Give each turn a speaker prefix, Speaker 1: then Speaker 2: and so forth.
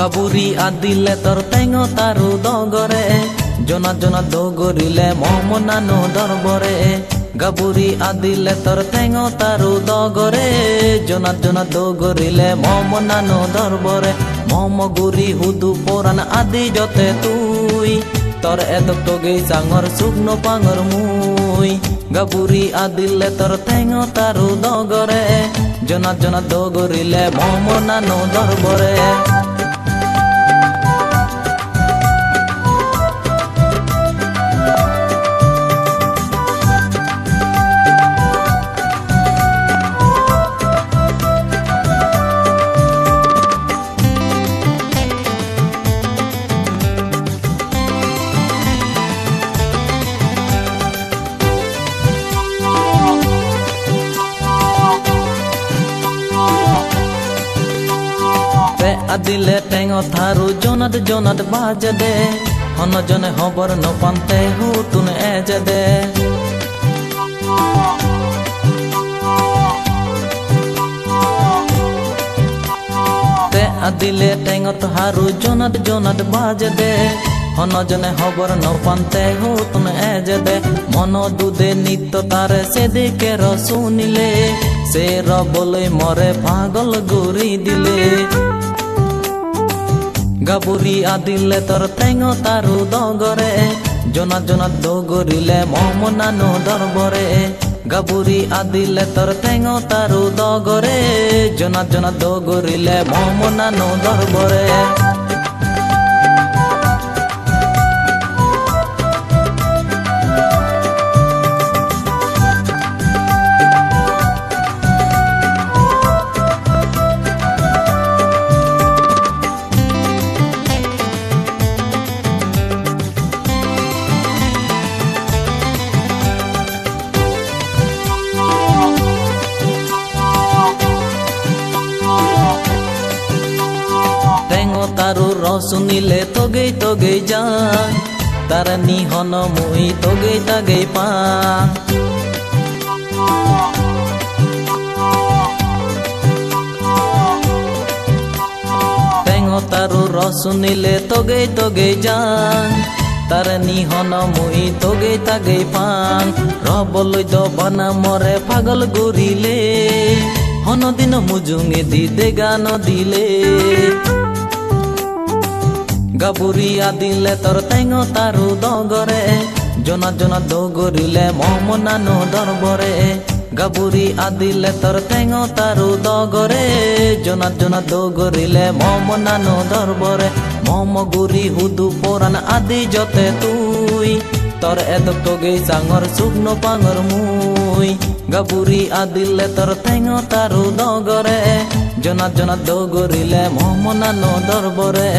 Speaker 1: গাবুরি আদিলে তোর টেঙ তারু দগরে জনা জনা দগরিলে মমনানো দরবরে গাবুরি আদিলে তোর টেঙ তারু দগরে জনা জনা দগরিলে মমনানো দরবরে মমগুরি হুদু পরান আদি যতে তুই তোর এদক তোগে সাঙর শুকনো পাঙর মুই গাবুরি আদিলে তোর টেঙ তারু দগরে জনা জনা দগরিলে মমনানো দরবরে আদিলে টেঙ থারু জনাদ জনাদ বাজে দে হন জনে হবর ন পান্তে হুতুন এজে দে তে আদিলে টেঙ থারু জনাদ জনাদ বাজে দে হন জনে হবর ন পান্তে হুতুন এজে দে মন দুদে নিত্য তারে সেদিকে র শুনিলে সে র বলে মরে পাগল গুরি দিলে গাবুরি আদিলে তোর টেঙ তারু দগরে জনা জনা দগরিলে মমনানো দরবরে গাবুরি আদিলে তোর টেঙ তারু দগরে জনা জনা দগরিলে মমনানো দরবরে তারু রসুনিলে তোগে তোগে যান তার নিহন মুই তোগে তাগে পান টেঙ তারু রসুনিলে তোগে তোগে যান তার নিহন মুই তোগে তাগে পান রবলই দ বানা মরে পাগল গুরিলে হন দিন মুজুঙে দিদে গান দিলে গাবুরি আদিলে তোর টেঙ তারু দগরে জনা জনা দগরিলে মমনানো দরবরে গাবুরি আদিলে তোর টেঙ তারু দগরে জনা জনা দগরিলে মমনানো দরবরে মমগুরি হুদু পরান আদি যতে তুই তোর এদক তোগে সাঙর শুকনো পাঙর মুই গাবুরি আদিলে তোর টেঙ তারু দগরে জনা জনা দগরিলে মমনানো দরবরে